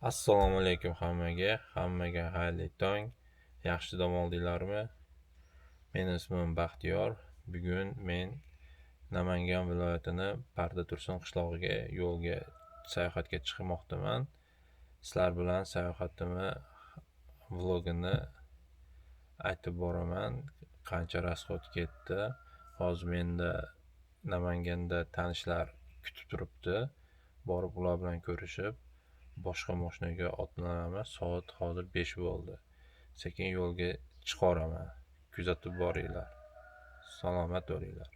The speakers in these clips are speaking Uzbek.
Assalomu alaykum hammaga xayrli tong. Yaxshi dam oldinglarmi? Mening ismim Baxtiyor. Bugun men Namangan viloyatini Parda Tursun qishlog'iga yo'lga sayohatga chiqmoqdaman. Sizlar bilan sayohatimni vlogini aytib boraman. Qancha rasxod ketdi. Hozir menda Namanganda tanishlar kutib turibdi. Borib ular bilan ko'rishib boshqa mashinaga otlanamiz. Soat hozir 5 bo'ldi. Sekin yo'lga chiqaman. Kuzatib boringlar. Salomat bo'linglar.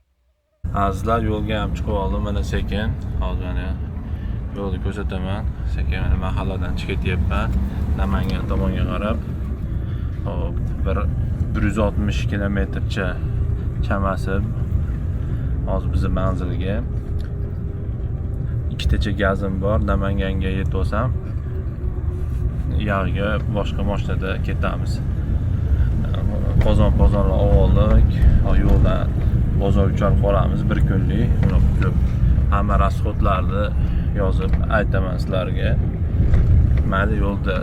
Azizlar, yo'lga ham chiqib oldim. Mana sekin hozir mana yo'lni ko'rsataman. Sekin mana mahalladan chiqib ketyapman. Namangan tomonga qarab. Hop, 160 kilometrcha chamasi hozir bizning manzilga. Ikkitacha gazim bor. Namanganga yetib olsam, yog'iga boshqa mashinada ketamiz. Qozon oldik. Yo'ldan bozor uchun qolamiz 1 kunlik. Ko'p hamma rasxodlarni yozib aytaman sizlarga. Mayli yo'lda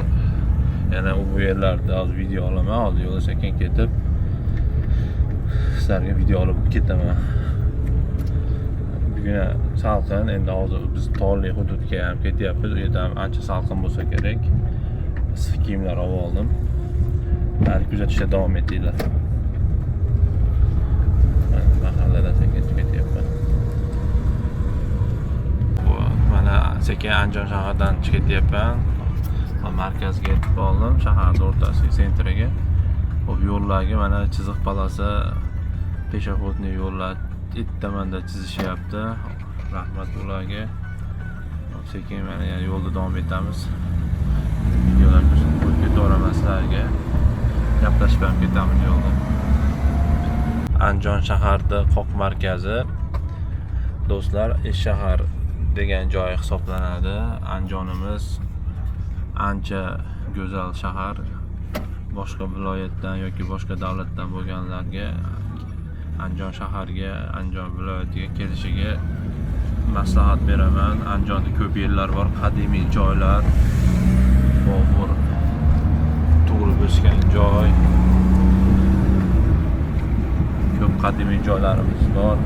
yana u yerlarda hozir video olaman. Hozir yo'lda sekin ketib sizlarga video olib ketaman. Salqin, endi hozir biz tog'li hududga ham ketyapmiz. U yerda ham ancha salqin bo'lsa kerak. Issiq kiyimlar olib oldim. Bari kuzatishda davom etinglar. Mahalladan sekin ketyapman. Mana sekin Andijon shahridan ketyapman. Markazga yetib oldim, shaharning o'rtasiga, sentriga. Hop, yo'llarga mana chiziq polasi, peshoxodniy yo'llar ittamanda chizishyapti. Rahmat ularga. Sekin mana yo'lda davom etamiz. Videolar ko'rsatib ketaman sizlarga. Gaplashib ham ketamiz yo'lda. Andijon shaharida qoq markazi. Do'stlar, shahar degan joy hisoblanadi. Andijonimiz ancha go'zal shahar. Boshqa viloyatdan yoki boshqa davlatdan bo'lganlarga Andijon shaharga, Andijon viloyatiga kelishiga maslahat beraman. Andijonda ko'p yerlar bor, qadimiy joylar, Bobur tug'ilib o'sgan joy. Ko'p qadimiy joylarimiz bor.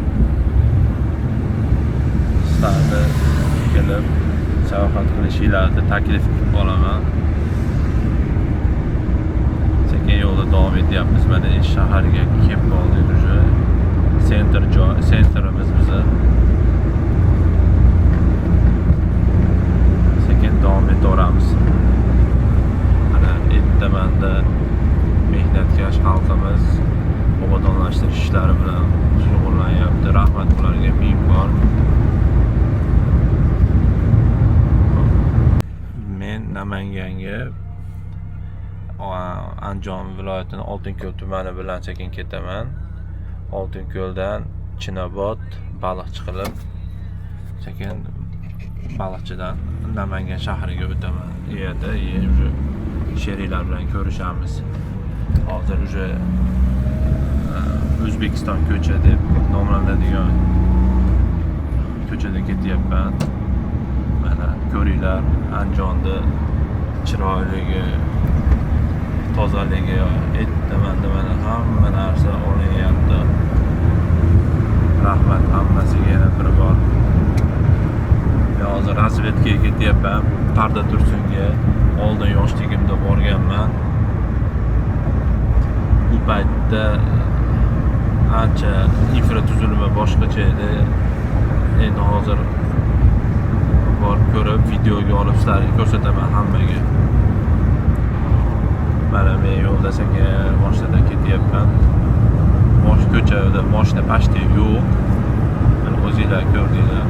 Sizlarni kelib sayohat qilishinglarni taklif qolaman. Sekin yo'lda davom etyapmiz. Mana shaharga kelib qoldik. Sentrimiz bizni. Sekin davom etaveramiz. Mana ertamanda mehnatkash xalqimiz obodonlashtirish ishlari bilan shug'ullanyapti. Rahmat ularga ming bor. Men Namanganga Andijon viloyatining Oltinko'l tumani bilan sekin ketaman. Oltinko'ldan Chinobod, Baliqchi qilib sekin Baliqchidan Namangan shahriga o'taman. U yerda sheriklar bilan ko'rishamiz. Hozir O'zbekiston ko'cha deb nomlanadigan ko'chada ketyapman. Mana ko'ringlar, Andijonni chiroyligi, tozaligi, aytaman mana hamma narsa olinyapti. Rahmat hammasiga yana bir bor. Men hozir razvedkaga ketyapman. Parda Tursunga oldin yoshligimda borganman. Bu paytda ancha infratuzilma boshqacha edi. Endi hozir borib ko'rib, videoga olib sizlarga ko'rsataman hammaga. Mana men yo'lda sekin mashinadan ketyapman. Ko'chada mashina pashti yo'q. Mana o'zinglar ko'rdinglar.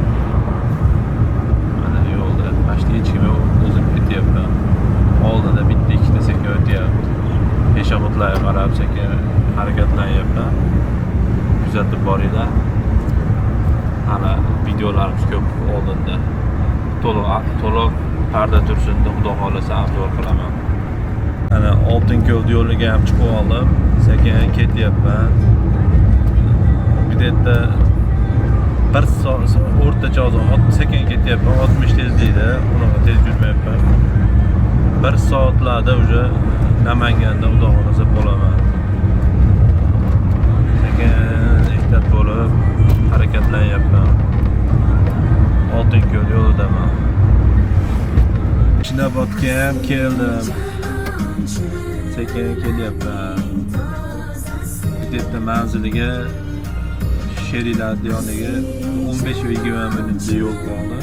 Mana yo'lda pashti hech kim yo'q. O'zim ketyapman. Oldida bitta ikkita sekin o'tyapti. Peshoxodlarga qarab sekin harakatlanyapman. Kuzatib boringlar. Hali videolarimiz ko'p oldinda. To'liq Parda Tursunda xudo xolasa obzor qilaman. Ana Oltinko'l yo'liga ham chiqib oldim. Sekin ketyapman. Где-то 1 soat o'rtacha hozir sekin ketyapman. 60 tezlikda, uni tez yurmayapman. bir soatlarda уже Namanganda xudo xolasa bo'laman. Sekin ehtiyot bo'lib harakatlanyapman. Oltinko'l yo'lidaman. Chinobodga ham keldim. Sekin kelyapman. Bitta manziliga Sherilar diyoniga 15 va 20 minutda yo'l qoldi.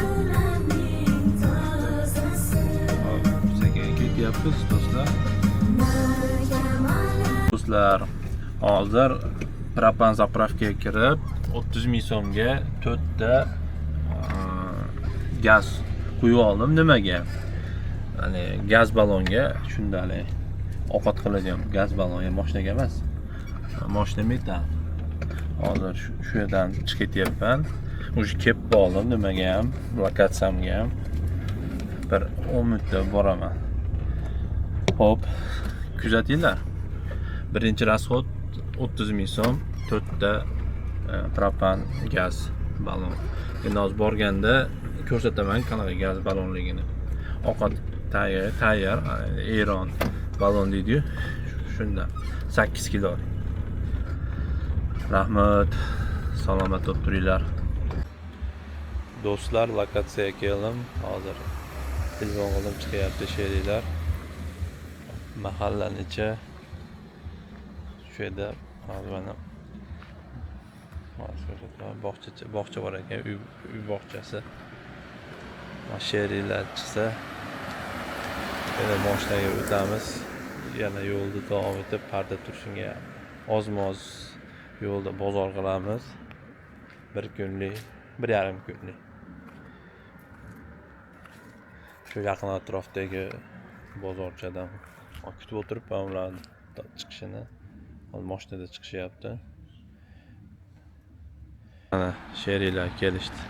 Sekin ketyapmiz do'stlar. Do'stlar, hozir propan zapravkaga kirib 30 ming so'mga 4 ta gaz quyib oldim. Nimaga? Ya'ni gaz balonga shundalik ovqat qiladigan gaz balonga, mashinaga emas. Mashina metan. Hozir shu yerdan chiqib ketyapman. O'sha kelib qoldim nimaga ham, lokatsiyamga ham. Bir 10 minutda boraman. Hop, kuzatinglar. Birinchi rasxod 30 ming so'm, 4 ta propan gaz balon. Endi hozir borganda ko'rsataman qanaqa gaz balonligini. Ovqat tayyor, Eron balon deydi-yu. Shunda 8 kilo. Rahmat. Salomat bo'lib turinglar. Do'stlar, lokatsiyaga keldim. Hozir telefon qilib chiqyapti sheriklar. Mahalla necha? Shu yerda hozir mana bog'cha bor ekan, uy bog'chasi. Sheriklar chiqsa, yana mashinaga o'tamiz. Yana yo'lda davom etib parda turishga oz-moz yo'lda bozor qilamiz. 1 kunlik, 1,5 kunlik. Shu yaqin atrofdagi bozorchadan kutib o'tiribman ularni chiqishini. Hozir mashinada chiqishyapti. Mana sheriklar kelishdi.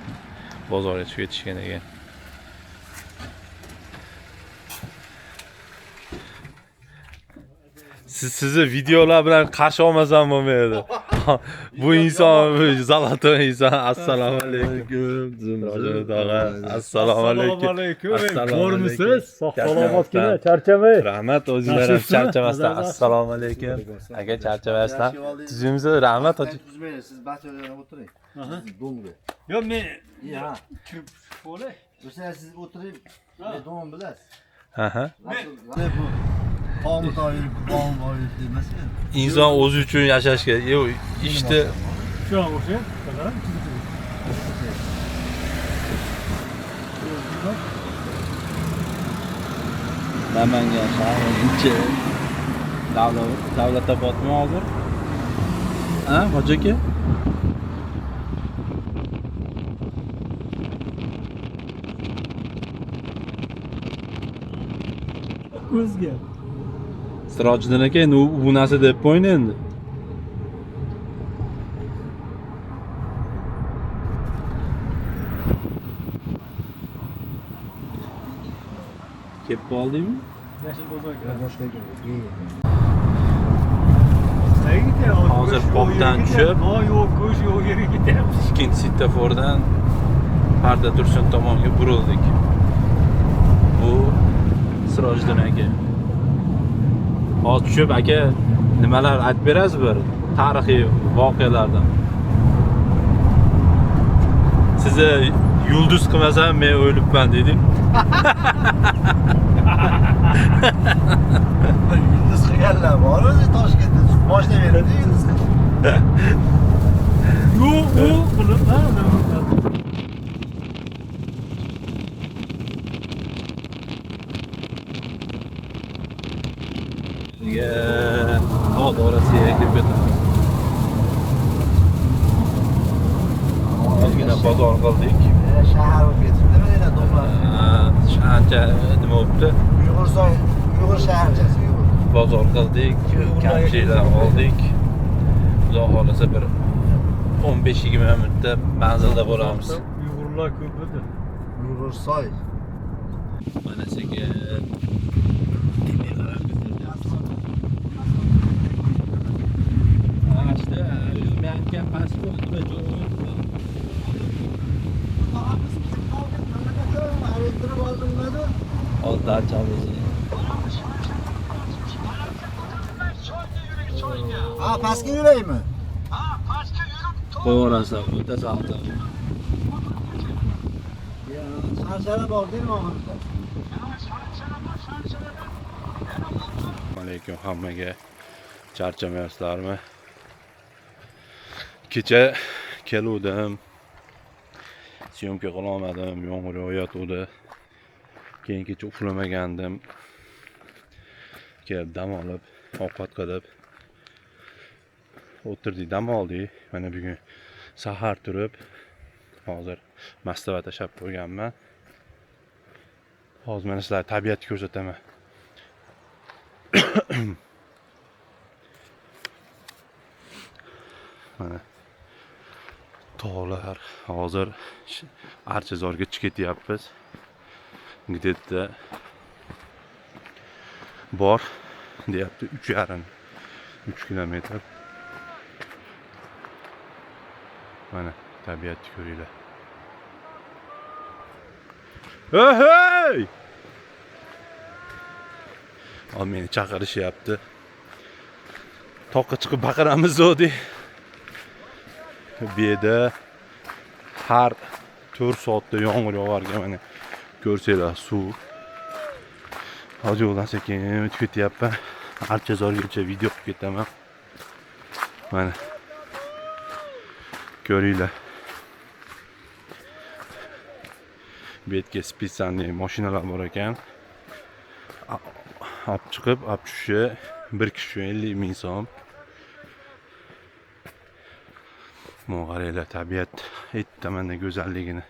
Bozorga chiqib ketishgan ekan. Sizni videolar bilan qarshi olmasam bo'lmaydi. Bu inson, zalotoy inson. Assalomu alaykum. Assalomu alaykum. Ko'rmisiz? Sog'-salomat keling, charchamay. Rahmat, o'zingizlar ham charchamasdan. Assalomu alaykum. Aka charchamasdan. Tuzimsiz, rahmat. Tuzmaysiz, siz barchalarga o'tiring. Domga. Yo'q, men Ha. kirib bo'lay. O'sha siz o'tiring, men dom bilasiz. Aha. Bu qomut oyib, qom oyib demasin. Inson o'zi uchun yashashga, ishni Shu an o'sha, qarang. Namangan shahrininchi Davlatobodmi hozir? Ha, hoji aka? O'zga. Sirojiddin aka, endi bu narsa deb qo'ying endi. Kelib qoldingmi? Yashil bozorga. Boshqaga. Hozir popdan tushib, yo'q, go'sh yo'q yerga ketyapmiz. Ikkinchi svetofordan Parda Tursun tomonga burildik. Bu Sirojiddin aka. Hozir tushib aka, nimalar aytib berasiz bir tarixiy voqealardan? Sizni yulduz qilmasam men o'libman dedim. Yulduz qilganlar bor o'zi Toshkentda. Mashina beradi yulduz. Yo'q, u qiliblar. Hozir orasiga kirib ketamiz. Ozgina bozor qildik. Shahar bo'lib ketibdimi yana domlar? Shaharcha nima bo'libdi? Uyg'ur shaharchasi Uyg'ur. Bozor qildik, kamchiliklar oldik. Xudo xolasa bir 15-20 minutda manzilda bo'lamiz. Uyg'urlar ko'p edi. Uyg'ur soy. Mana sekin oldi achamiz. Ha pastga yuraymi? Qo'yaverasizlar, o'ta safda. Sanchara bor deymi oxirida? Assalomu alaykum hammaga. Charchamayapsizlarmi? Kecha keluvdim. Syomka qila olmadim, yomg'ir yog'ayotgandi. Keyin kecha uxlamagandim. Kelib dam olib, ovqat qilib o'tirdik, dam oldik. Mana bugun sahar turib, hozir mastava tashab qo'yganman. Hozir mana sizlarga tabiatni ko'rsataman. Mana tog'lar, hozir Archazorga chiqib ketyapmiz. Где-то bor deyapti 3,5 kilometr. Mana tabiatni ko'ringlar. Hey! Al meni chaqirishyapti. Toqqa chiqib baqiramiz zodi. Bu yerda har 4 soatda yomg'ir yog'arkan, mana ko'rsanglar suv. Hozir yo'ldan sekin o'tib ketyapman. Archazorgacha video qilib ketaman. Mana ko'ringlar. Bu yerga spesialniy mashinalar bor ekan. Olib chiqib, olib tushishi bir kishi 50 ming so'm. Mana qaranglar, tabiat aytaman go'zalligini.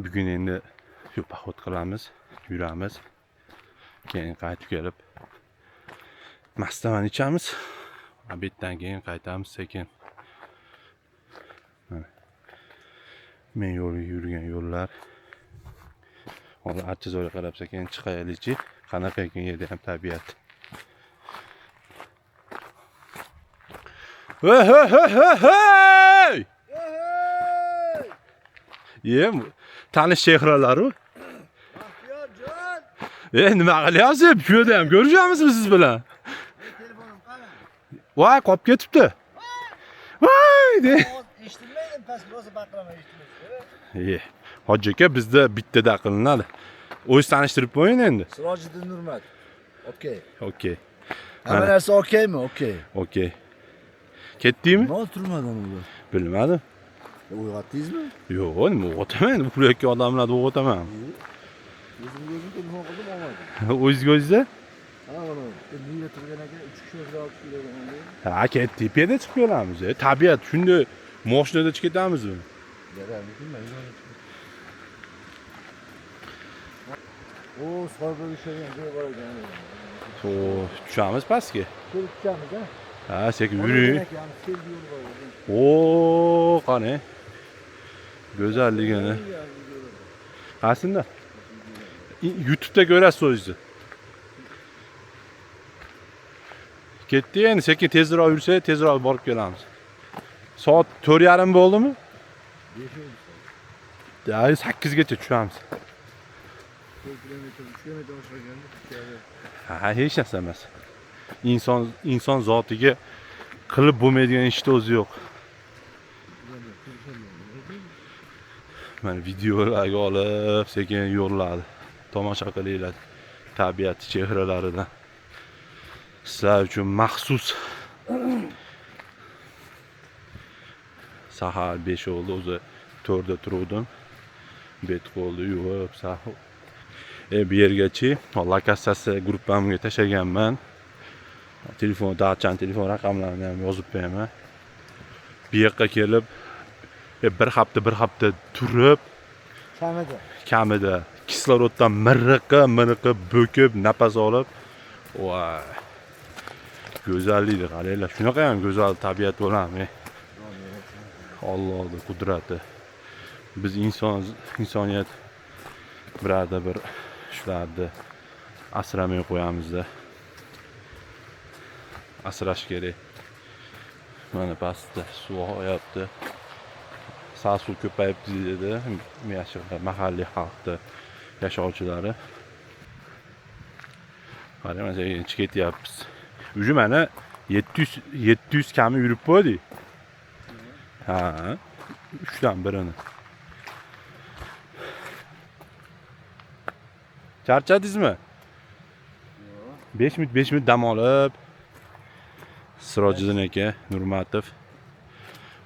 Bugun endi shu poxod qilamiz, yuramiz. Keyin qaytib kelib mastavani ichamiz. Obeddan keyin qaytamiz sekin. Men yurgan yo'llar. Hozir Archazorga qarab sekin chiqaylikchi. Qanaqa ekan yerda ham tabiat. Hey! Yem, tanish chehralar-ku. Nima qilyapsiz? Shu yerda ham ko'rishamizmi siz bilan? Telefonim qani? Voy, qolib ketibdi. Voy, de. Eshitmaydim, past rosa baqiraman eshitmaysiz. Hoji aka, bizda bittada qilinadi. O'zingiz tanishtirib qo'ying endi. Sirojiddin Nurmat. Okey. Okey. Hamma narsa okeymi? Okey. Okey. Ketdingmi? Nima turmadan unda? Bilmadim. Uyg'otdingizmi? Yo'q, nima o'g'otaman? Uxlayotgan odamlarni o'g'otaman. O'zimga telefon qildim, olmadim. O'zingizga? Ha, mana niyya turgan aka 3 kilometr olib kelgan. Ha, ketdik, piyoda chiqib kelamiz. Tabiat shunday mashinada chiqib ketamizmi? O, soyga ushlagan joy bor ekan. O, tushamiz pastga. Kelib tushamiz, ha? Ha, sekin yuring. O, qani. Go'zalligini. Aslında YouTube'da görəsiz o'zingizni. Ketdi endi, sekin tezroq yursa, tezroq borib kelamiz. Soat 4:30 bo'ldimi? 5:00. 8 gacha tushamiz. 4 kilometr, 3 kilometr oshganda. Ha, hech narsa emas. Inson zotiga qilib bo'lmaydigan ishni o'zi yo'q. Mana videolarga olib, sekin yo'llarni tomosha qilinglar. Tabiat chehralaridan. Sizlar uchun maxsus. Sahar 5 oldu, o'zi 4da turuvdim. Bet qo'ldi, yuvib, sahar. Bu yergachi lokatsiyasi gruppamga tashlaganman. Telefon, da'chan telefon raqamlarini ham yozib qo'yaman. Bu yerga kelib bir hafta turib, kamida kisloroddan miriqib bo'kib nafas olib, voy. Go'zallikni qaranglar, shunaqa ham go'zal tabiat bo'ladimi? Allohning qudrati. Biz insoniyat birada bir shularni asramay qo'yamiz-da. Asrash kerak. Mana pastda suv oqyapti. Suv ko'payibdi dedi mahalliy xalqni yashovchilari. Qarang, mana chiqib ketyapmiz. Uje mana 700 kami yurib qo'ydik. Ha, 3 dan birini. Charchadingizmi? 5 minut dam olib Sirojiddin aka Nurmatov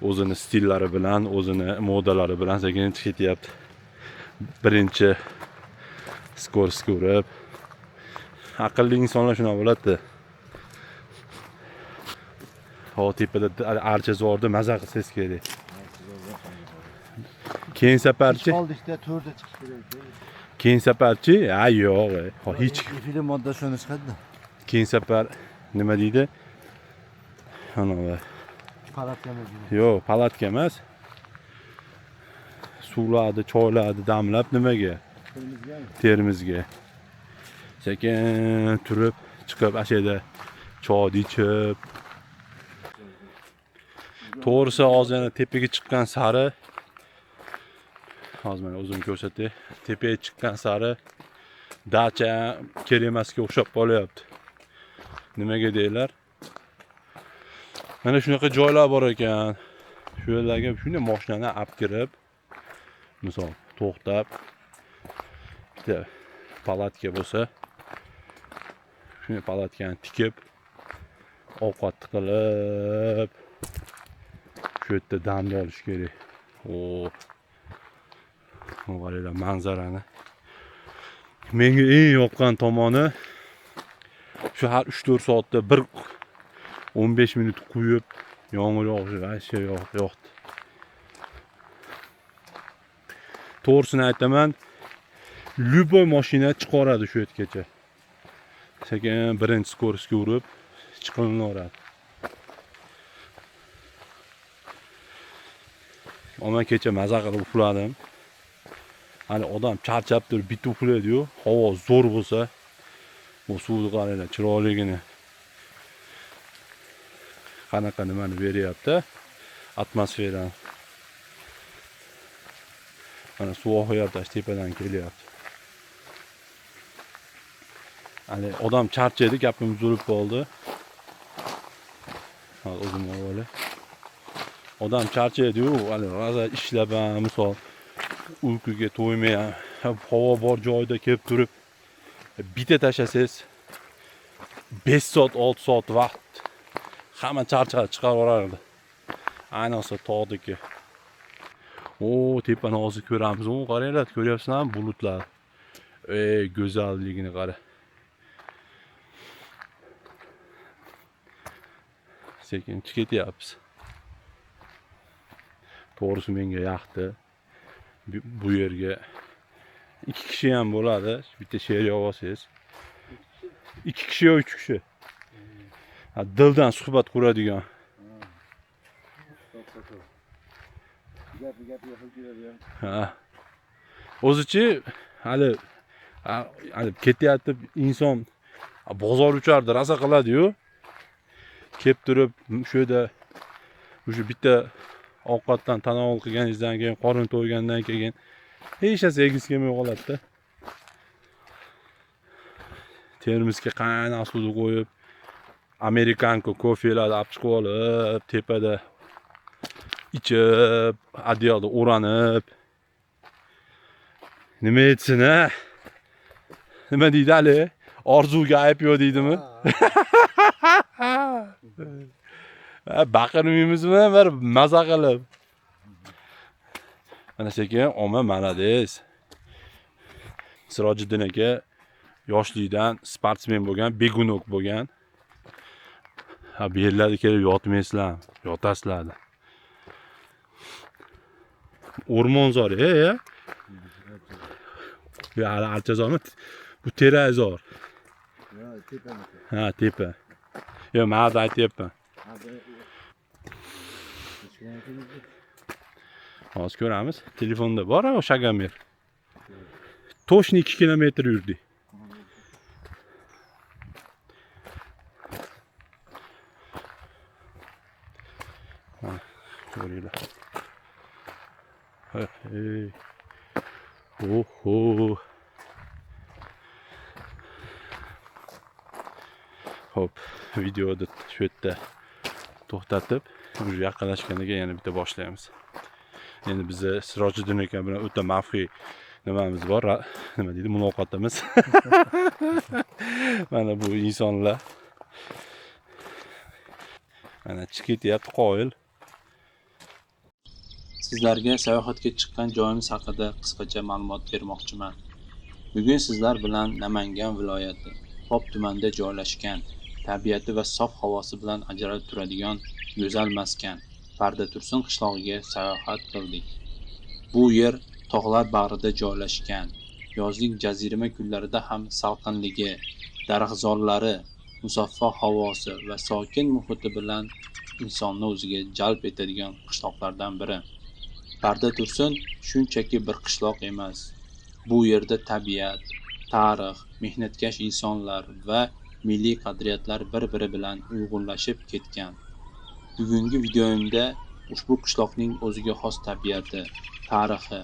o'zini stillari bilan, o'zini modalari bilan sekin chiqib ketyapti. Birinchi skorost ko'rib. Aqlli insonlar shuna bo'ladi. Ho, tepada archa zorda maza qilsangiz kerak. Keyin safarchi. Qoldikda 4 da chiqish kerak. Keyin safarchi? Ha, yo'q. Ha, hech. Film modda shuni chiqadi. Keyin safar nima deydi? Ana va. Palatka emas. Yo'q, palatka emas. Suvlarni, choylarni damlab nimaga? Termizga. Sekin turib chiqib ashada choy ichib. To'g'risi hozir yana tepaga chiqqan sari hozir mana o'zim ko'rsatay. Tepaga chiqqan sari dacha kerak emasga o'xshab qolyapti. Nimaga deylar? Mana shunaqa joylar bor ekan. Shu yerlarga shunday mashinani olib kirib, misol to'xtab, bitta palatka bo'lsa, shunday palatkani tikib, ovqat qilib, shu yerda dam olish kerak. Qaranglar manzarani. Menga eng yoqqan tomoni shu har 3-4 soatda bir 15 minut quyib yomg'ir yog'ishi vashe yo'qdi. To'g'risini aytaman, любой mashina chiqaradi shu yergacha. Sekin birinchi skorostga urib chiqinaveradi. Ona kecha maza qilib uxladim. Hali odam charchab turib bitta uxlaydi-yu, havo zo'r bo'lsa, bu suvni qaranglar, chiroyligini. Qanaqa nimani beryapti? Atmosferani. Mana suv oqyapti, tepadan kelyapti. Hali odam charchaydi, gapimiz bo'lib qoldi. Hali o'zim avvalo. Odam charchaydi-yu, hali raza ishlab, misol uyquga to'ymay, havo bor joyda kelib turib, bitta tashlasangiz 5 soat, 6 soat vaqt hamma charchab chiqarib yuboradi. Ayniqsa tog'dagi. Tepani hozir ko'ramiz. Qaranglar, ko'ryapsizlarmi bulutlar? Go'zalligini qara. Sekin chiqib ketyapmiz. To'g'risi menga yoqdi. Bu yerga 2 kishi ham bo'ladi. Bitta she'r yozsangiz. 2 kishi yo 3 kishi. Dildan suhbat quradigan. O'zichi hali ketyapti inson bozor uchardi, raza qiladi-yu. Kelib turib shu yerda o'sha bitta ovqatdan tanovul qilganingizdan keyin, qorin to'ygandan keyin hech narsa yegingiz kelmay qoladi-da. Termizga qaynoq suvni qo'yib, amerikanko kofelarni olib chiqib olib, tepada ichib, adiyolda o'ranib. Nima etsin, ha? Nima deydi hali? Orzuga ayb yo'q deydimi? Baqirmaymizmi bir maza qilib. Mana sekin oma malades. Sirojiddin aka yoshlikdan sportsmen bo'lgan, begunok bo'lgan. Bu yerlarga kelib yotmaysizlar, yotasizlar. O'rmonzor, ya. Bu hali archazormi? Bu terazor. Ha, tepa. Yo, men aytyapman. Hozir ko'ramiz. Telefonda bor o'sha gamer. Toshni 2 kilometr yurdik. Ha, ko'ringlar. Hey. Oho. Xo'p, videoni shu yerda to'xtatib, уже yaqinlashganiga yana bitta boshlaymiz. Endi bizni Sirojiddin aka bilan o'ta maxfiy nimamiz bor, nima deydi, muloqotimiz. Mana bu insonlar mana chiqib ketyapti qoyil. Sizlarga sayohatga chiqqan joyimiz haqida qisqacha ma'lumot bermoqchiman. Bugun sizlar bilan Namangan viloyati Pop tumanida joylashgan, tabiati va sof havosi bilan ajralib turadigan go'zal maskan Parda Tursun qishlog'iga sayohat qildik. Bu yer tog'lar bag'rida joylashgan. Yozning jazirama kunlarida ham salqinligi, daraxtzorlari, musaffo havosi va sokin muhiti bilan insonni o'ziga jalb etadigan qishloqlardan biri. Parda Tursun shunchaki bir qishloq emas. Bu yerda tabiat, tarix, mehnatkash insonlar va milliy qadriyatlar bir-biri bilan uyg'unlashib ketgan. Bugungi videomda ushbu qishloqning o'ziga xos tabiati, tarixi,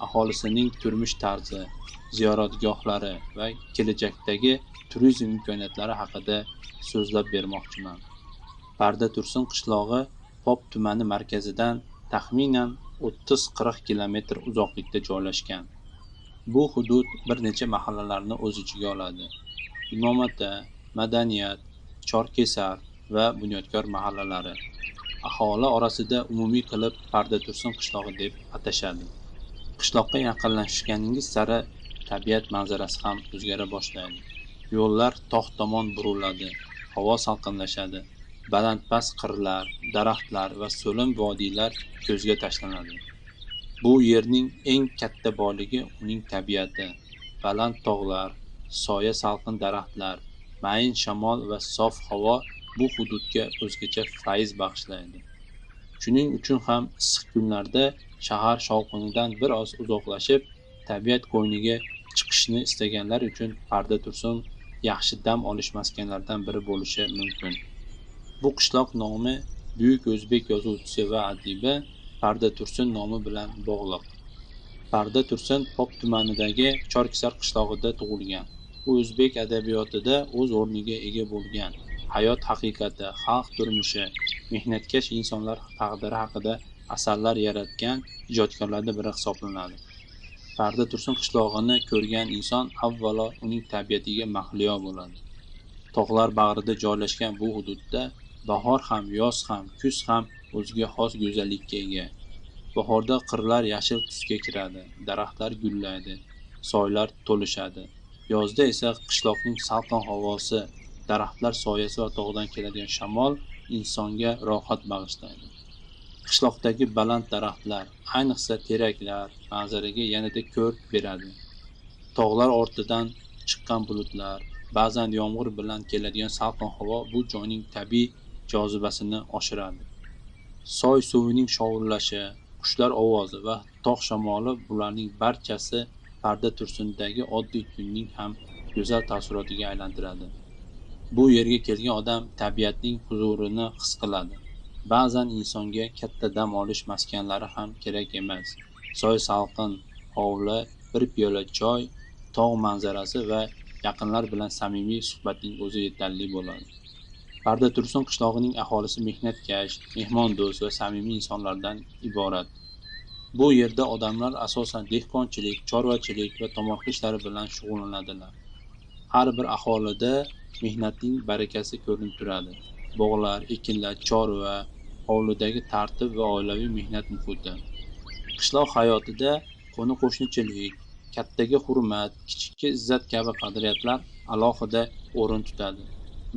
aholisining turmush tarzi, ziyoratgohlari va kelajakdagi turizm imkoniyatlari haqida so'zlab bermoqchiman. Parda Tursun qishlog'i Pop tumani markazidan taxminan 30-40 kilometr uzoqlikda joylashgan. Bu hudud bir necha mahallalarni o'z ichiga oladi. Imomota, Madaniyat, Chorkesar va Bunyodkor mahallalari aholi orasida umumiy qilib Parda Tursun qishlog'i deb atashadi. Qishloqqa yaqinlashganingiz sari tabiat manzarasi ham o'zgara boshlaydi. Yo'llar tog' tomon buriladi, havo salqinlashadi. Balandpast qirlar, daraxtlar va so'lim vodiylar ko'zga tashlanadi. Bu yerning eng katta boyligi uning tabiati. Baland tog'lar, soya salqin daraxtlar, mayin shamol va sof havo bu hududga o'zgacha fayz bag'ishlaydi. Shuning uchun ham issiq kunlarda shahar shovqinidan biroz uzoqlashib, tabiat qo'yniga chiqishni istaganlar uchun Parda Tursun yaxshi dam olish maskanlaridan biri bo'lishi mumkin. Bu qishloq nomi buyuk o'zbek yozuvchisi va adibi Parda Tursun nomi bilan bog'liq. Parda Tursun Pop tumanidagi Chorkesar qishlog'ida tug'ilgan. U o'zbek adabiyotida o'z o'rniga ega bo'lgan. Hayot haqiqati, xalq turmushi, mehnatkash insonlar taqdiri haqida asarlar yaratgan ijodkorlardan biri hisoblanadi. Parda Tursun qishlog'ini ko'rgan inson avvalo uning tabiatiga mahliyo bo'ladi. Tog'lar bag'rida joylashgan bu hududda bahor ham, yoz ham, kuz ham o'ziga xos go'zallikka ega. Bahorda qirlar yashil tusga kiradi, daraxtlar gullaydi, soylar to'lishadi. Yozda esa qishloqning salqin havosi, daraxtlar soyasi va tog'dan keladigan shamol insonga rohat bag'ishlaydi. Qishloqdagi baland daraxtlar, ayniqsa teraklar manzaraga yanada ko'rk beradi. Tog'lar ortidan chiqqan bulutlar, ba'zan yomg'ir bilan keladigan salqin havo bu joyning tabiiy jozibasini oshiradi. Soy suvining shovullashi, qushlar ovozi va tog' shamoli bularning barchasi Parda Tursundagi oddiy kunning ham go'zal taassurotiga aylantiradi. Bu yerga kelgan odam tabiatning huzurini his qiladi. Ba'zan insonga katta dam olish maskanlari ham kerak emas. Soy salqin, hovli, bir piyola choy, tog' manzarasi va yaqinlar bilan samimiy suhbatning o'zi yetarli bo'ladi. Parda Tursun qishlog'ining aholisi mehnatkash, mehmondo'st va samimiy insonlardan iborat. Bu yerda odamlar asosan dehqonchilik, chorvachilik va tomorqa ishlari bilan shug'ullanadilar. Har bir aholida mehnatning barakasi ko'rinib turadi. Bog'lar, ekinlar, chorva, hovlidagi tartib va oilaviy mehnat muhiti. Qishloq hayotida qo'ni-qo'shnichilik, kattaga hurmat, kichikka izzat kabi qadriyatlar alohida o'rin tutadi.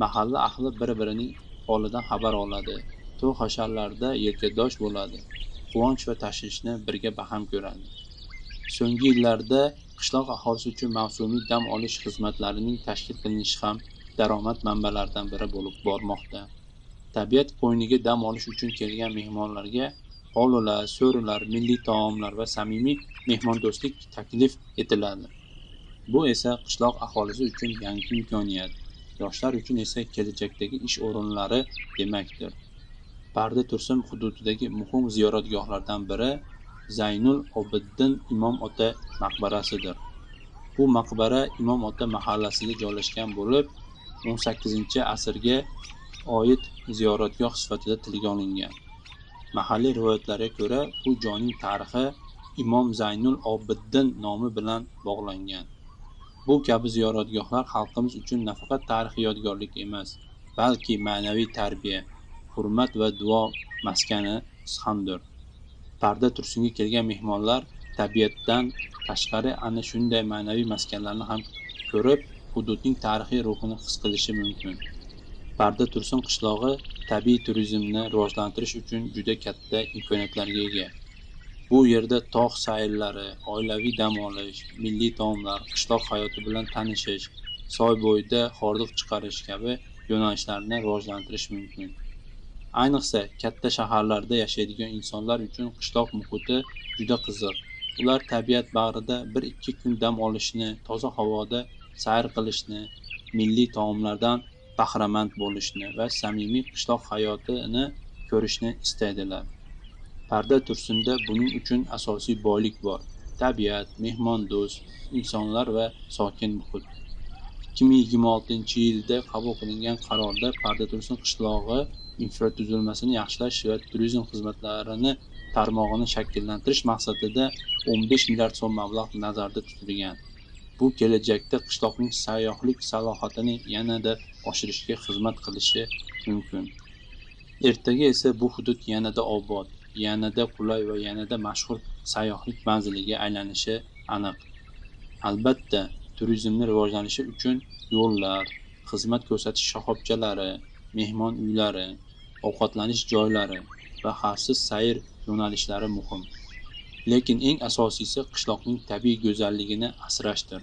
Mahalla ahli bir-birining holidan xabar oladi. To'y-hasharlarda yelkadosh bo'ladi. Quvonch va tashvishni birga baham ko'radi. So'nggi yillarda qishloq aholisi uchun mavsumiy dam olish xizmatlarining tashkil qilinishi ham daromad manbalaridan biri bo'lib bormoqda. Tabiat qo'yniga dam olish uchun kelgan mehmonlarga hovlilar, so'rilar, milliy taomlar va samimiy mehmondo'stlik taklif etiladi. Bu esa qishloq aholisi uchun yangi imkoniyat, yoshlar uchun esa kelajakdagi ish o'rinlari demakdir. Parda Tursun hududidagi muhim ziyoratgohlardan biri Zaynul Obiddin Imom ota maqbarasidir. Bu maqbara Imom ota mahallasida joylashgan bo'lib, 18-asrga oid ziyoratgoh sifatida tilga olingan. Mahalliy rivoyatlarga ko'ra, bu joyning tarixi Imom Zaynul Obiddin nomi bilan bog'langan. Bu kabi ziyoratgohlar xalqimiz uchun nafaqat tarixiy yodgorlik emas, balki ma'naviy tarbiya, hurmat va duo maskani hamdir. Parda Tursunga kelgan mehmonlar tabiatdan tashqari ana shunday ma'naviy maskanlarni ham ko'rib, hududning tarixiy ruhini his qilishi mumkin. Parda Tursun qishlog'i tabiiy turizmni rivojlantirish uchun juda katta imkoniyatlarga ega. Bu yerda tog' sayrlari, oilaviy dam olish, milliy taomlar, qishloq hayoti bilan tanishish, soy bo'yida hordiq chiqarish kabi yo'nalishlarni rivojlantirish mumkin. Ayniqsa, katta shaharlarda yashaydigan insonlar uchun qishloq muhiti juda qiziq. Ular tabiat bag'rida 1-2 kun dam olishni, toza havoda sayr qilishni, milliy taomlardan bahramand bo'lishni va samimiy qishloq hayotini ko'rishni istaydilar. Parda Tursunda buning uchun asosiy boylik bor: tabiat, mehmondo'st insonlar va sokin muhit. 2026-yilda qabul qilingan qarorda Parda Tursun qishlog'i infratuzilmasini yaxshilash va turizm xizmatlarini tarmog'ini shakllantirish maqsadida 15 milliard so'm mablag' nazarda tutilgan. Bu kelajakda qishloqning sayyohlik salohiyatini yanada oshirishga xizmat qilishi mumkin. Ertaga esa bu hudud yanada obod, yanada qulay va yanada mashhur sayyohlik manziliga aylanishi aniq. Albatta, turizmni rivojlanishi uchun yo'llar, xizmat ko'rsatish shoxobchalari, mehmon uylari, ovqatlanish joylari va xavfsiz sayr yo'nalishlari muhim. Lekin eng asosiysi qishloqning tabiiy go'zalligini asrashdir.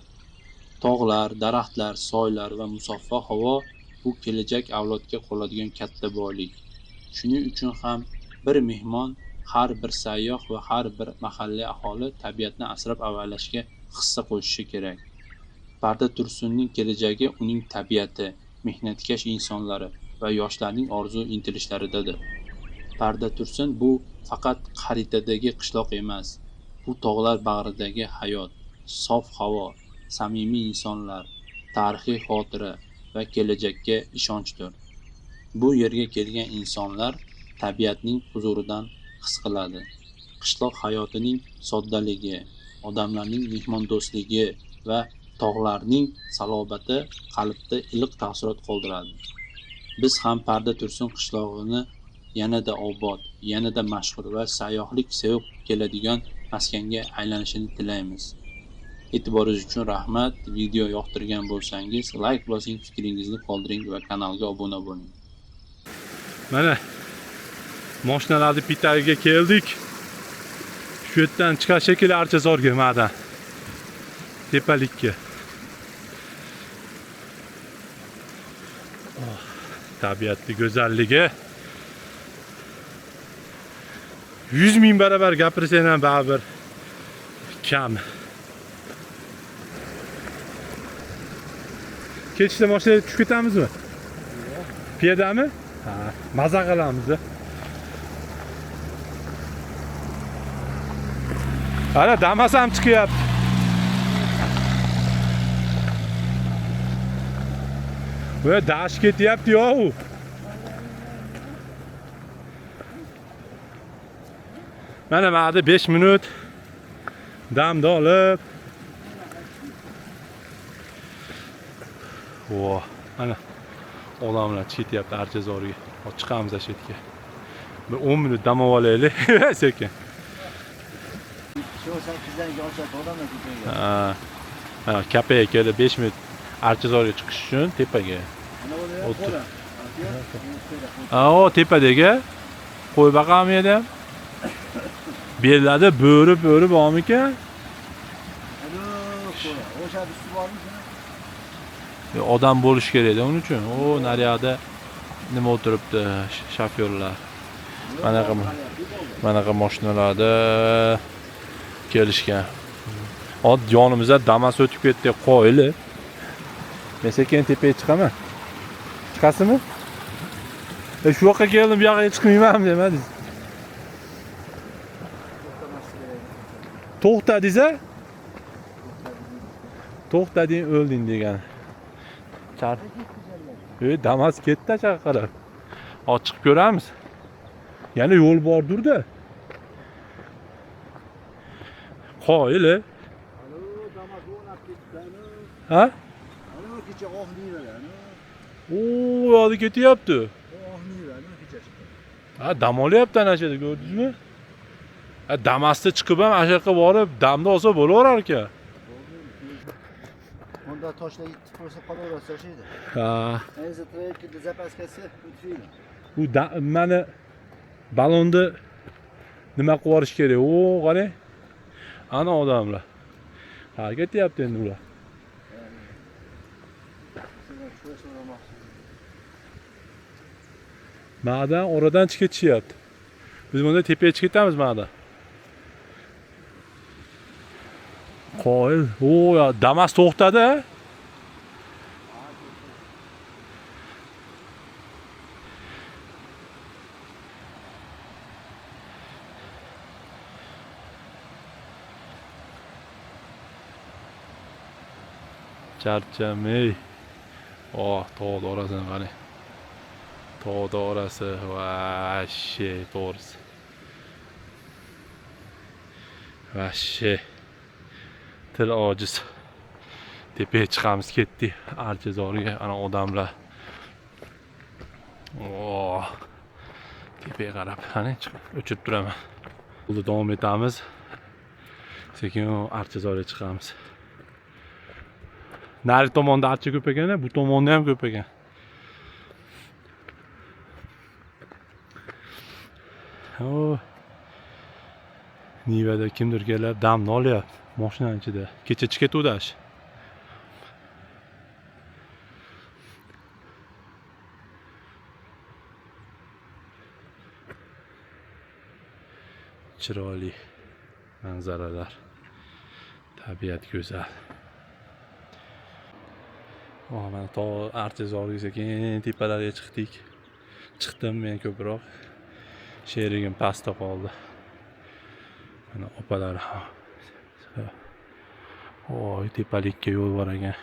Tog'lar, daraxtlar, soylar va musaffo havo bu kelajak avlodga qoladigan katta boylik. Shuning uchun ham bir mehmon, har bir sayyoh va har bir mahalliy aholi tabiatni asrab-avaylashga hissa qo'shishi kerak. Parda Tursunning kelajagi uning tabiati, mehnatkash insonlari va yoshlarning orzu intilishlaridadir. Parda Tursun bu faqat xaritadagi qishloq emas, bu tog'lar bag'ridagi hayot, sof havo, samimiy insonlar, tarixiy xotira va kelajakka ishonchdir. Bu yerga kelgan insonlar tabiatning huzuridan his qiladi. Qishloq hayotining soddaligi, odamlarning mehmondo'stligi va tog'larning salobati qalbda iliq taassurot qoldiradi. Biz ham Parda Tursun qishlog'ini yanada obod, yanada mashhur va sayyohlik sevib keladigan maskanga aylanishini tilaymiz. E'tiboringiz uchun rahmat. Video yoqtirgan bo'lsangiz, like bosing, fikringizni qoldiring va kanalga obuna bo'ling. Mana mashinalarni pitagiga keldik. Shu yerdan chiqar shekilli Archazorga madan. Tepalikka. Tabiatli go'zalligi 100 ming barobar gapirsang ham baribir kam. Ketishda mashinaga tushib ketamizmi? Piyadami? Ha, maza qilamiz. Ana Damas ham chiqyapti. Ve dash ketyapti yo'q. Mana ma'da 5 minut damda olib. Vo, ana odamlar ketyapti Archazorga. Chiqamiz ashitga. Bir 10 minut dam olaylik sekin. Shu 8dan yoshlar odamlar ketgan. Ha, kapaga kelib 5 minut Archazorga chiqish uchun tepaga. O'tir. O tepadagi qo'y baqam edi. Bellarda bo'ri bormi ekan? O'sha usti bormi? Odam bo'lish kerak edi uning uchun. O, naryoqda nima o'tiribdi shofyorlar. Manaqa mashinalarda kelishgan. Hozir yonimizdan Damas o'tib ketdi, qo'yli. Men sekin tepaga chiqaman. Chiqasizmi? Shu yoqqa keldim, bu yoqqa chiqmayman demadingiz. To'xtadingiz-a? To'xtading, o'lding degan. Damas ketdi achaqa qarab. Hozir chiqib ko'ramiz. Yana yo'l bordir-da. Qoyil. Alo, damas o'ynab ketdi. Ha? Alo, kecha oxlayveradi. Oo, yo'li ketyapti. Oxlayveradi kechasi. Ha, dam olyapti ana shu yerda, ko'rdingizmi? Ha, Damasda chiqib ham ashaqa borib, damni olsa bo'laverar ekan. Onda toshlar yetib bo'lsa qolaversa sheydi. Ha, Endi treyerga zapaskasi o'tfiydi. bu mana balonni nima qilib yuborish kerak? O, qani? Ana odamlar. Ha, ketyapti endi ular. Ma'dan oradan chiqib ketishyapti. Biz bunda tepaga chiqib ketamiz ma'da. Qoyil. O, ya Damas to'xtadi. Charchamay. Oh, tog'ni orasini qani. Tog'ni orasi vashshe to'g'risi. Vashshe. Til ojiz. Tepaga chiqamiz ketdik. Archazorga ana odamlar. Oh. Tepaga qarab, qani chiqib o'chib turaman. Yo'lda davom etamiz. Sekin Archazorga chiqamiz. Nari tomonda archa ko'p ekan, bu tomonda ham ko'p ekan. Oh. Nivada kimdir kelib damni olyapti. Mashinaning ichida. Kecha chiqib ketuvdash. Chiroyli manzaralar. Tabiat go'zal. Oh, mana to Archazorga sekin tepalarga chiqdik. Chiqdim men ko'proq. Sherigim pastda qoldi. Mana opalar ham. Oy, tepalikka yo'l bor ekan.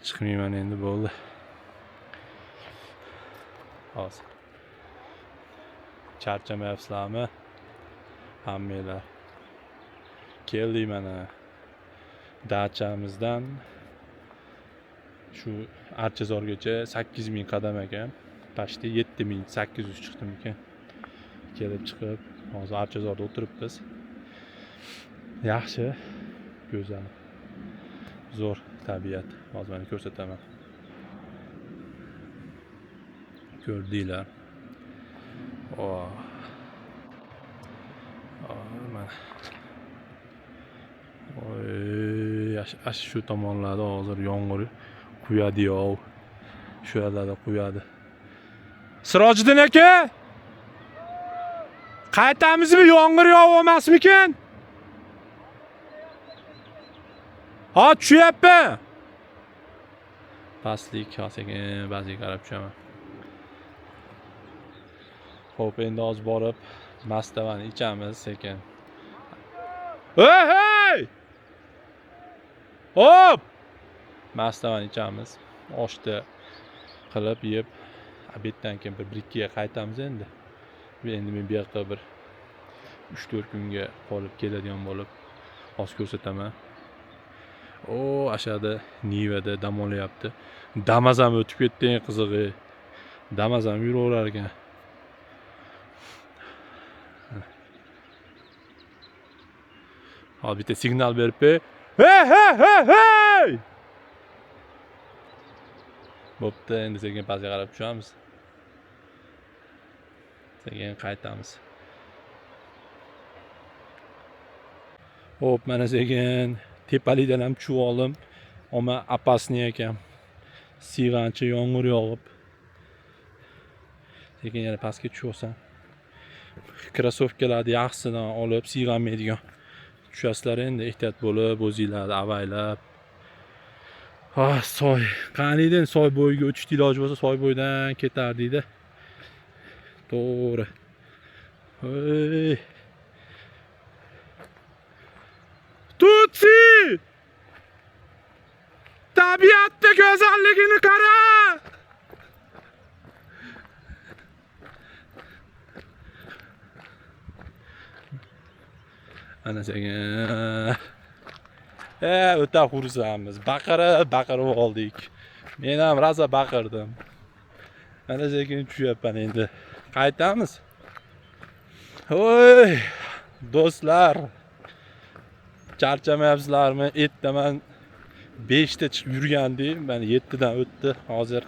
Chiqmayman endi bo'ldi. Hozir. Charchamayapsizlarmi? Hammanglar. Keldik mana. Dachamizdan shu Archazorgacha 8000 qadam ekan. Pashti 7800 chiqdim ekan. Kelib chiqib, hozir Archazorda o'tiribmiz. Yaxshi, go'zal. Zo'r tabiat. Hozir mana ko'rsataman. Ko'rdinglar. Oh. Mana. Oy, shu tomonlarda hozir yomg'ir quyadi-yu. Shu yerlarda quyadi. Sirojiddin aka! Qaytamizmi, yomg'ir yog'masmikan? Ha, tushyapman. Pastlik, sekin ba'ziga qarab tushaman. Xo'p, endi hozir borib mastavani ichamiz sekin. Hey! Hop! Mastavani ichamiz. Oshda qilib yeb, obeddan keyin bir 1-2 ga qaytamiz endi. Endi men bu yoqqa bir 3-4 kunga qolib keladigan bo'lib, hozir ko'rsataman. O, ashada Nivada dam olyapti. Damas ham o'tib ketdi, eng qizig'i. Damas ham yuraverar ekan. Hozir bitta signal berib, hey! Bo'pti, endi sekin pastga qarab tushamiz. Sekin qaytamiz. Hop, mana sekin tepalikdan ham tushib oldim. Ama opasniy ekan. Sig'ancha yomg'ir yog'ib. Sekin yana pastga tushasan. Krossovkalarni yaxshisidan olib, sig'anmaydigan tushasizlar endi, ehtiyot bo'lib, o'zinglarni avaylab. Ah, soy. Qaniydi soy bo'yiga o'tishni iloji bo'lsa, soy bo'yidan ketardingda. To'g'ri. Hey. Tutsi! Tabiatning go'zalligini qara! Ana sekin. O'ta xursandmiz. Baqirib oldik. Men ham rosa baqirdim. Ana sekin tushyapman endi. Qaytamiz. Voy! Do'stlar. Charchamayapsizlarmi? Ertaman 5 ta chiqib yurgandik. Mana 7 dan o'tdi. Hozir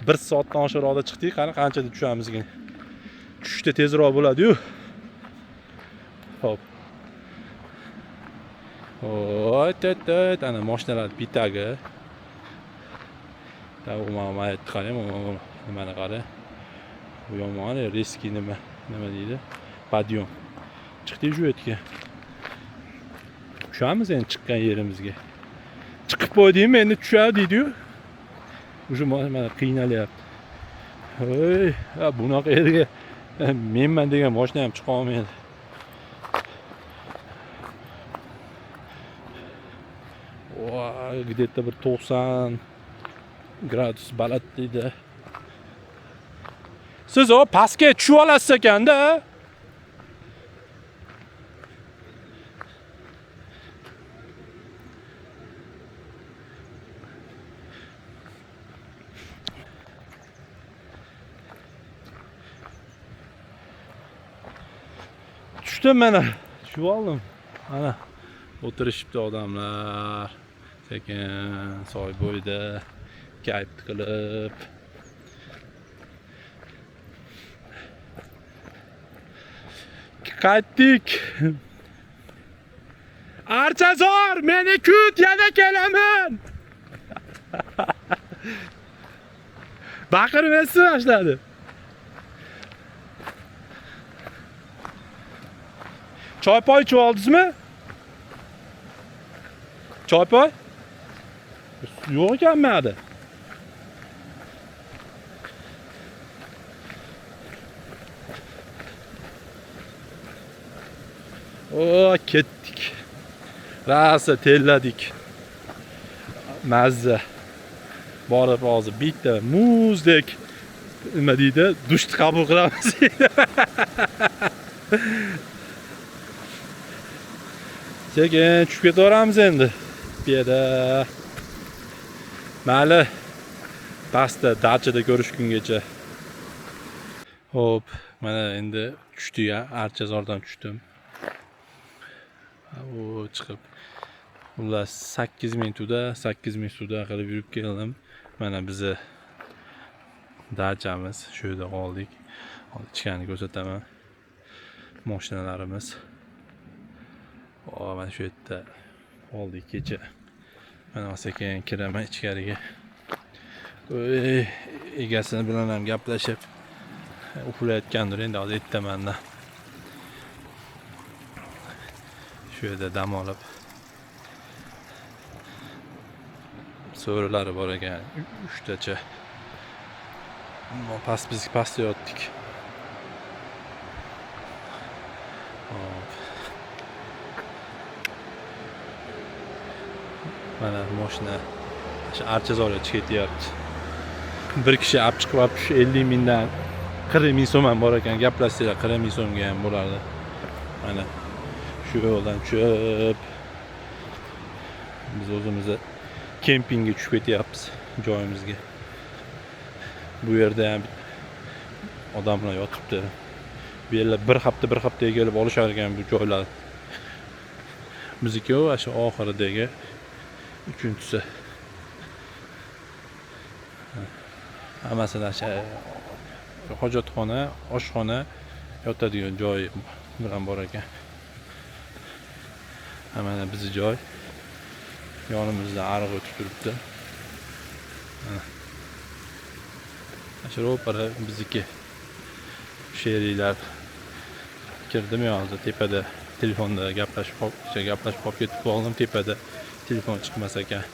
1 soatdan oshiqroqda chiqdik. Qani qanchada tushamizkin. Tushda tezroq bo'ladi-yu. Hop. Oy, tet, ana mashinalar bitagi. Mana qarang, nimani qara. Bu yomon, riski nima deydi? Padyom. Chiqdik shu yerga. Tushamiz endi chiqqan yerimizga. Chiqib qo'ydingmi, endi tushadi deydi-yu. O'sha mana qiynalyapti. Voy, bunaqa yerga menman degan mashina ham chiqa olmaydi. Voy, где-то bir 90 gradus baland deydi. Siz o pastga tushib olasiz ekanda. Tushdim mana. Tushib oldim. Mana o'tirishibdi odamlar. Sekin soy bo'yida kayf qilib. Qaytdik. Archazor, meni kut, yana kelaman. Baqirmasdan boshladi. Choy-poy ichib oldingizmi? Choy-poy? Yo'q ekanmadi. O, ketdik. Rasa telladik. Mazza. Borib hozir bitta muzdek nima deydi? Dushni qabul qilamiz. Sekin tushib ketaveramiz endi. Bu yerda mayli pastda dachada ko'rishgungacha. Hop, mana endi tushdik-a, Archazordan tushdim. O chiqib xullas 8 minutda qilib yurib keldim. Mana bizni dachamiz shu yerda qoldik. Hozir ichkani ko'rsataman. Mashinalarimiz. Mana shu yerda qoldik kecha. Mana sekin kiraman ichkariga. Egasini bilan ham gaplashib uxlayotgandir endi hozir aytaman-da. Shu yerda dam olib so'rilari bor ekan 3 tacha. Biz pastda yotdik. Mana mashina shu Archazorga chiqib ketyapti. Bir kishi olib chiqib olib 50 mingdan 40 ming so'm ham bor ekan. Gaplashsanglar 40 ming so'mga ham bo'lardi. Mana shu yo'ldan tushib biz o'zimizni kempingga tushib ketyapmiz joyimizga. Bu yerda ham odamlar yotibdi. Bu yerlar bir haftaga kelib olishar ekan bu joylar. Bizniki o'sha oxiridagi uchinchisi. Hammasidan hojatxona, oshxona, yotadigan joy bilan bor ekan. Mana bizni joy. Yonimizda ariq o'tib turibdi. Shu ro'para bizniki. Sheriklar kirdimi hozir tepada telefonda gaplashib ketib qoldim. Tepada telefon chiqmas ekan.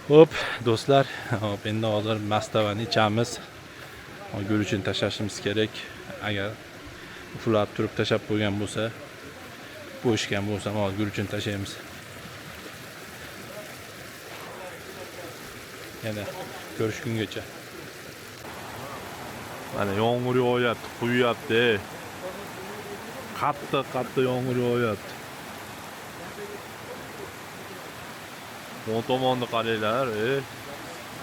Hop, do'stlar, hop endi hozir mastavani ichamiz. Guruchini tashlashimiz kerak. Agar uflab turib tashab qo'ygan bo'lsa, bo'shgan bo'lsa, hozir guruchini tashlaymiz. Yana ko'rishgungacha. Mana yomg'ir yog'yapti, quyapti. Qattiq yomg'ir yog'yapti. o'ng tomonni qaranglar,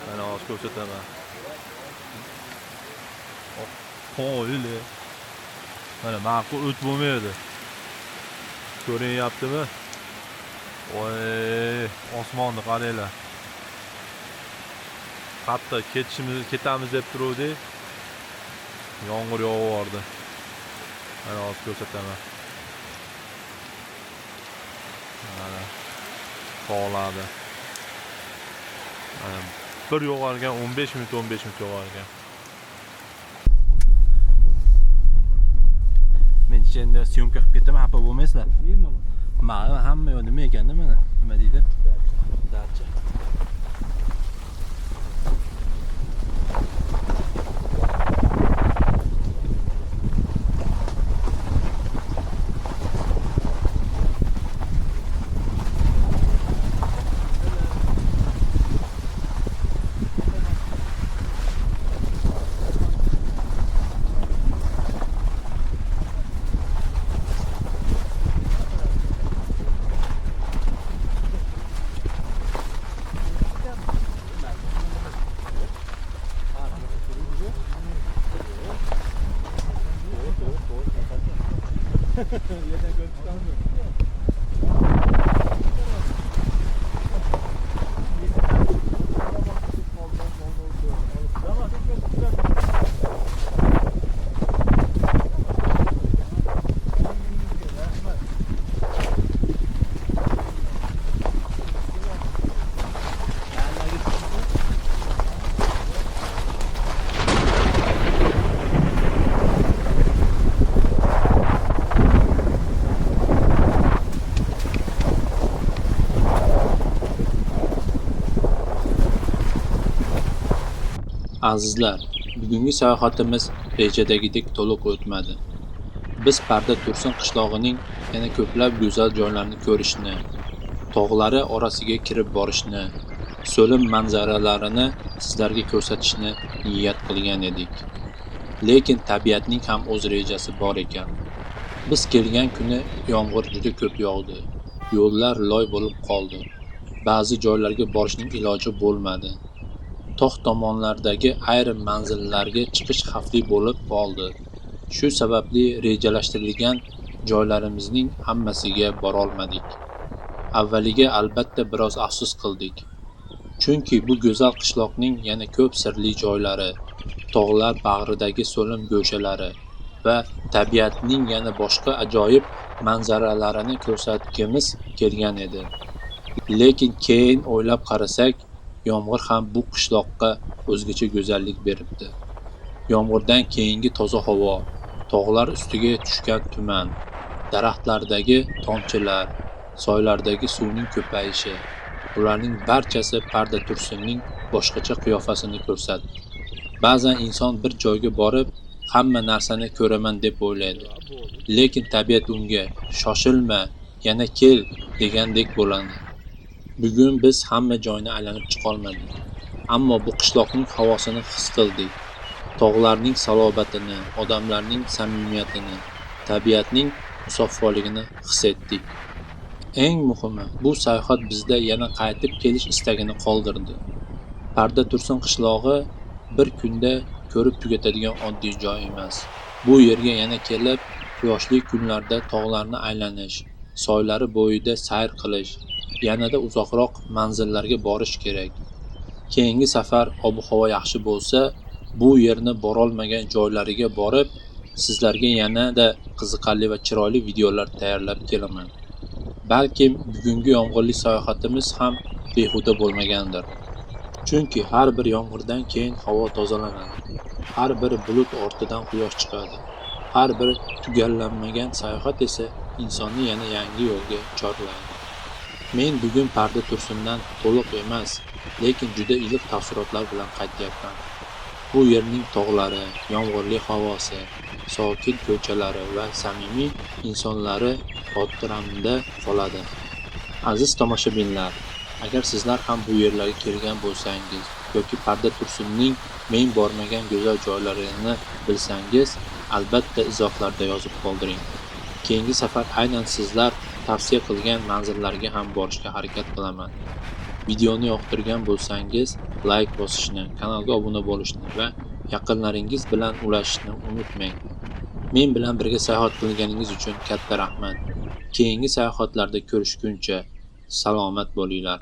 mana hozir ko'rsataman. Qo'yli. Mana ma'qul o't bo'lmaydi. Ko'rinyaptimi? Voy, osmonni qaranglar. Hatto ketamiz deb turuvdik. Yomg'ir yog'yordi. Mana hozir ko'rsataman. Mana tog'larda. Mana bir yog'argan 15 minut yog'argan. Men endi syomka qilib ketaman, xafa bo'lmaysizlar. Mana hamma yo'q nima ekanda mana? Nima deydi? Dacha. Azizlar, bugungi sayohatimiz rejadagidek to'liq o'tmadi. Biz Parda Tursun qishlog'ining yana ko'plab go'zal joylarini ko'rishni, tog'lari orasiga kirib borishni, so'lim manzaralarini sizlarga ko'rsatishni niyat qilgan edik. Lekin tabiatning ham o'z rejasi bor ekan. Biz kelgan kuni yomg'ir juda ko'p yog'di. Yo'llar loy bo'lib qoldi. Ba'zi joylarga borishning iloji bo'lmadi. Tog' tomonlardagi ayrim manzillarga chiqish xavfli bo'lib qoldi. Shu sababli rejalashtirilgan joylarimizning hammasiga bora olmadik. Avvaliga albatta biroz afsus qildik. Chunki bu go'zal qishloqning yana ko'p sirli joylari, tog'lar bag'ridagi so'lim go'shalari va tabiatning yana boshqa ajoyib manzaralarini ko'rsatgimiz kelgan edi. Lekin keyin o'ylab qarasak, yomg'ir ham bu qishloqqa o'zgacha go'zallik beribdi. Yomg'irdan keyingi toza havo, tog'lar ustiga tushgan tuman, daraxtlardagi tomchilar, soylardagi suvning ko'payishi, ularning barchasi Parda Tursunning boshqacha qiyofasini ko'rsatdi. Ba'zan inson bir joyga borib, hamma narsani ko'raman deb o'ylaydi. Lekin tabiat unga shoshilma, yana kel degandek bo'ladi. Bugun biz hamma joyni aylanib chiqolmadik. Ammo bu qishloqning havosini his qildik. Tog'larning salobatini, odamlarning samimiyatini, tabiatning musaffoligini his etdik. Eng muhimi, bu sayohat bizda yana qaytib kelish istagini qoldirdi. Parda Tursun qishlog'i bir kunda ko'rib tugatadigan oddiy joy emas. Bu yerga yana kelib, quyoshli kunlarda tog'larni aylanish, soylari bo'yida sayr qilish, yanada uzoqroq manzillarga borish kerak. Keyingi safar ob-havo yaxshi bo'lsa, bu yerni borolmagan joylariga borib, sizlarga yanada qiziqarli va chiroyli videolar tayyorlab kelaman. Balkim bugungi yomg'irli sayohatimiz ham behuda bo'lmagandir. Chunki har bir yomg'irdan keyin havo tozalanadi. Har bir bulut ortidan quyosh chiqadi. Har bir tugallanmagan sayohat esa insonni yana yangi yo'lga chorlaydi. Men bugun Parda Tursundan to'liq emas, lekin juda iliq taassurotlar bilan qaytyapman. Bu yerning tog'lari, yomg'irli havosi, sokin ko'chalari va samimiy insonlari xotiramda qoladi. Aziz tomoshabinlar, agar sizlar ham bu yerlarga kelgan bo'lsangiz yoki Parda Tursunning men bormagan go'zal joylarini bilsangiz, albatta izohlarda yozib qoldiring. Keyingi safar aynan sizlar tavsiya qilgan manzillarga ham borishga harakat qilaman. Videoni yoqtirgan bo'lsangiz, like bosishni, kanalga obuna bo'lishni va yaqinlaringiz bilan ulashishni unutmang. Men bilan birga sayohat qilganingiz uchun katta rahmat. Keyingi sayohatlarda ko'rishguncha salomat bo'linglar.